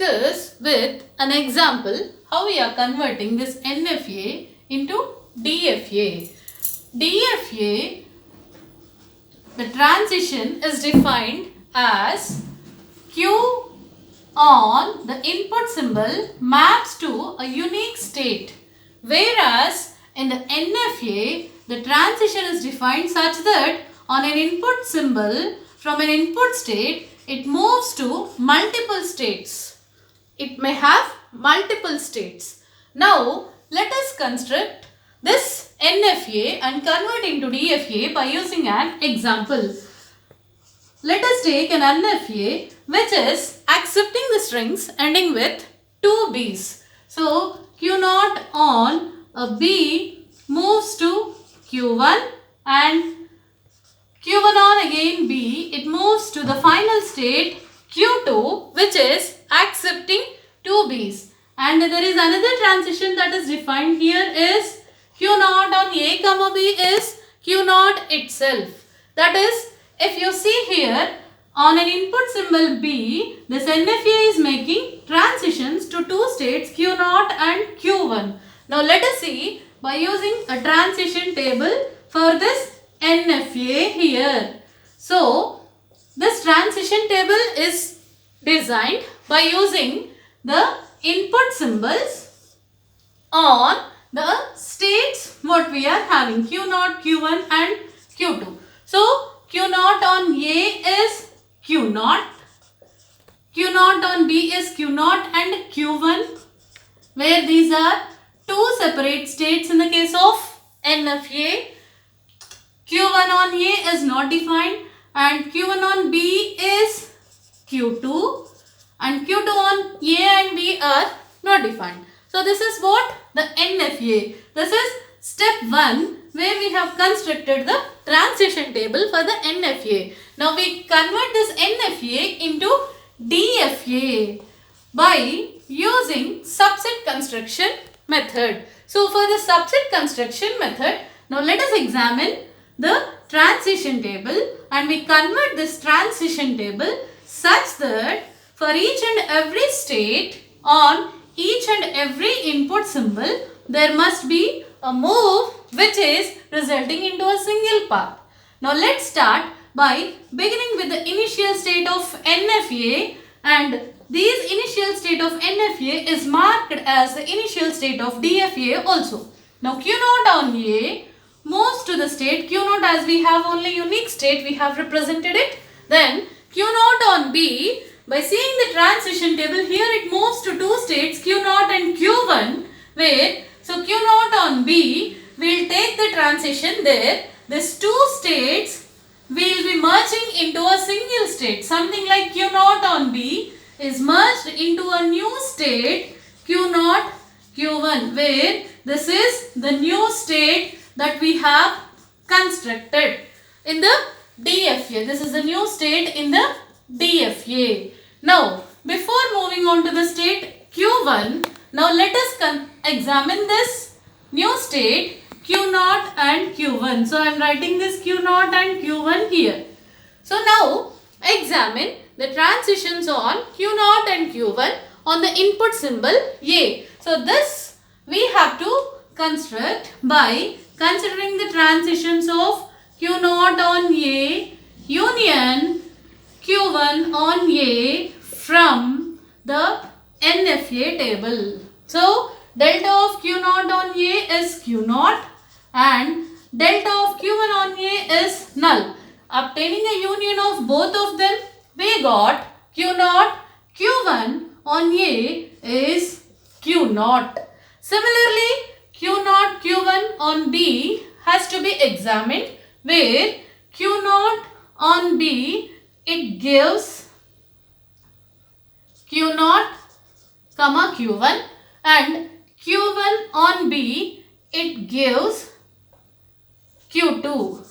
discuss with an example how we are converting this NFA into DFA. DFA, the transition is defined as Q on the input symbol maps to a unique state, whereas in the NFA, the transition is defined such that on an input symbol from an input state, it moves to multiple states. It may have multiple states. Now, let us construct this NFA and convert into DFA by using an example. Let us take an NFA which is accepting the strings ending with 2 B's. So, Q0 on a B moves to Q1 and Q1 on again B, it moves to the final state Q2 which is accepting 2 B's. And there is another transition that is defined here is Q0 on A comma B is Q0 itself. That is, if you see here on an input symbol B, this NFA is making transitions to 2 states Q0 and Q1. Now let us see by using a transition table for this NFA here. So, this transition table is designed by using the input symbols on the states what we are having Q0, Q1 and Q2. So, Q0 on A is Q0, Q0 on B is Q0 and Q1, where these are two separate states in the case of NFA. Q1 on A is not defined and Q1 on B is Q2 and Q2 on A and B are not defined. So, this is what the NFA. This is step 1 where we have constructed the transition table for the NFA. Now, we convert this NFA into DFA by using subset construction method. So, for the subset construction method, now let us examine the transition table and we convert this transition table such that for each and every state on each and every input symbol, there must be a move which is resulting into a single path. Now let's start by beginning with the initial state of NFA, and this initial state of NFA is marked as the initial state of DFA also. Now Q0 on A moves to the state Q0, as we have only unique state, we have represented it. Then Q0 on B, by seeing the transition table here, it moves to two states Q0 and Q1, where so Q0 on B will take the transition there. These two states will be merging into a single state. Something like Q0 on B is merged into a new state Q0 Q1, where this is the new state that we have constructed in the DFA. This is the new state in the DFA. Now, before moving on to the state Q1, now let us examine this new state Q0 and Q1. So, I am writing this Q0 and Q1 here. So, now examine the transitions on Q0 and Q1 on the input symbol A. So, this we have to construct by considering the transitions of Q0 on A union Q1 on A from the NFA table. So, delta of Q0 on A is Q0 and delta of Q1 on A is null. Obtaining a union of both of them, we got Q0 Q1 on A is Q0. Similarly, Q0 Q1 on B has to be examined, where Q0 on B, it gives Q0 comma Q1 and Q1 on B, it gives Q2.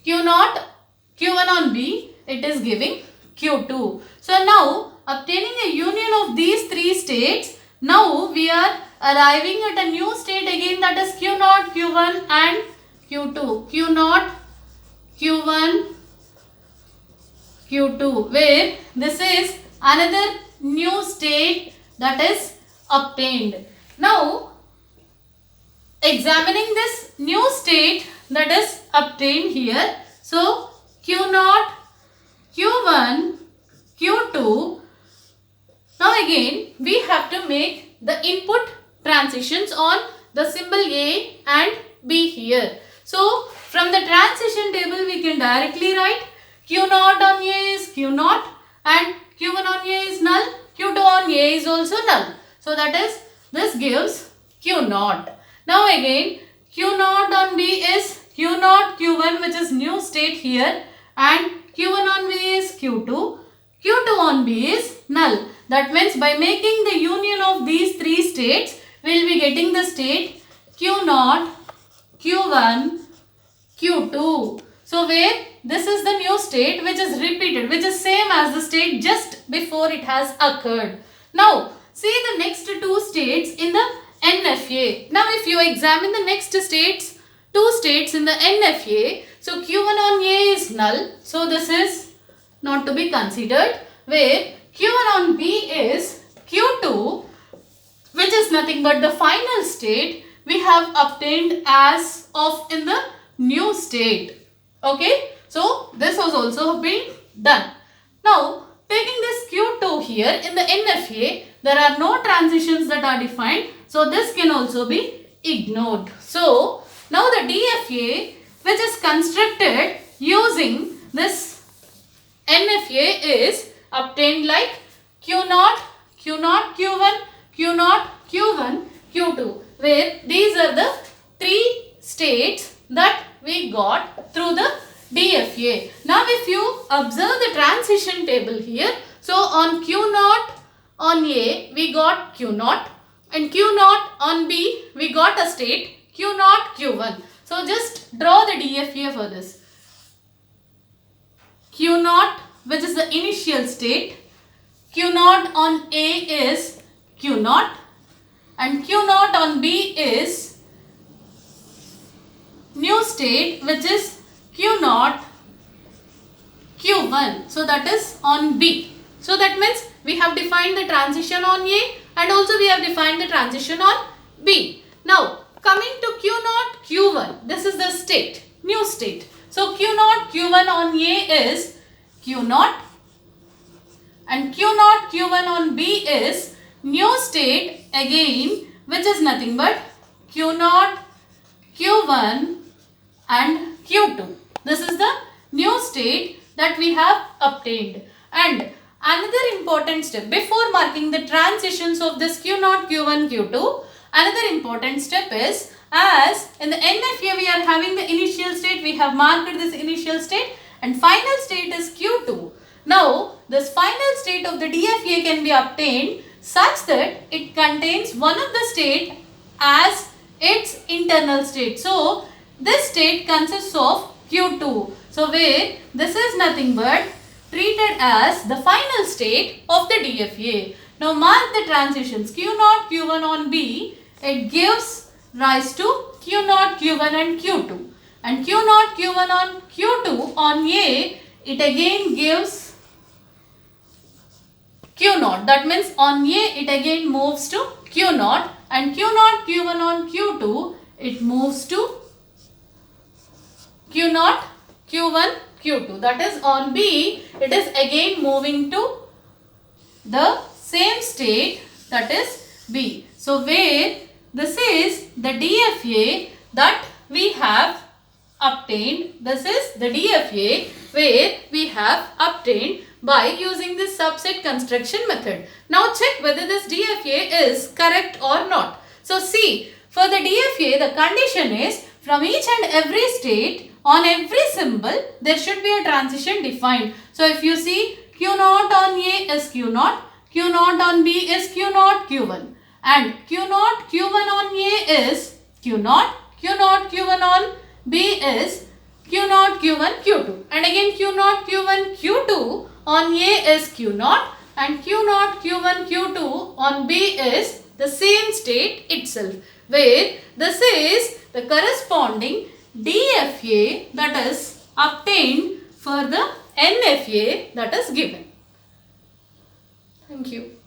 Q0 Q1 on B, it is giving Q2. So now obtaining a union of these three states, now we are arriving at a new state again, that is Q0 Q1 and Q2. Q0 Q1 Q2, where this is another new state state that is obtained. Now, examining this new state that is obtained here. So, Q0, Q1, Q2. Now again, we have to make the input transitions on the symbol A and B here. So, from the transition table, we can directly write Q0 on A is Q0 and Q1 on A is null, Q2 on A is also null. So, that is, this gives Q0. Now again, Q0 on B is Q0, Q1, which is new state here, and Q1 on B is Q2, Q2 on B is null. That means by making the union of these three states, we will be getting the state Q0, Q1, Q2. So where this is the new state which is repeated, which is same as the state just before it has occurred. Now see the next two states in the NFA. Now if you examine the next states, two states in the NFA, so Q1 on A is null, so this is not to be considered, where Q1 on B is Q2, which is nothing but the final state we have obtained as of in the new state. Okay, so this was also been done. Now taking this Q2 here in the NFA, there are no transitions that are defined, so this can also be ignored. So now the DFA, which is constructed using this NFA, is obtained like Q0, Q0, Q1, Q0, Q1, Q2, where these are the three states that we got through the DFA. Now if you observe the transition table here, so on Q0 on A we got Q0 and Q0 on B we got a state Q0, Q1. So just draw the DFA for this. Q0, which is the initial state, Q0 on A is Q0 and Q0 on B is new state, which is Q0, Q1. So that is on B. So that means we have defined the transition on A and also we have defined the transition on B. Now coming to Q0, Q1, this is the state, new state. So Q0, Q1 on A is Q0 and Q0, Q1 on B is new state again, which is nothing but Q0, Q1 and Q2. This is the new state that we have obtained. And another important step before marking the transitions of this Q0, Q1, Q2, another important step is, as in the NFA we are having the initial state, we have marked this initial state and final state is Q2. Now this final state of the DFA can be obtained such that it contains one of the state as its internal state. So this state consists of Q2. So where this is nothing but treated as the final state of the DFA. Now mark the transitions Q0, Q1 on B. It gives rise to Q0, Q1 and Q2. And Q0, Q1 on Q2 on A, it again gives Q0. That means on A it again moves to Q0 and Q0, Q1 on Q2, it moves to Q0, Q1, Q2. That is on B, it is again moving to the same state, that is B. So where this is the DFA that we have obtained, this is the DFA where we have obtained by using this subset construction method. Now check whether this DFA is correct or not. So see, for the DFA the condition is from each and every state on every symbol there should be a transition defined. So if you see Q0 on A is Q0, Q0 on B is Q0, Q1 and Q0, Q1 on A is Q0, Q0, Q1 on B is Q0, Q1, Q2 and again Q0, Q1, Q2 on A is Q0 and Q0, Q1, Q2 on B is the same state itself, where this is the corresponding DFA that is obtained for the NFA that is given. Thank you.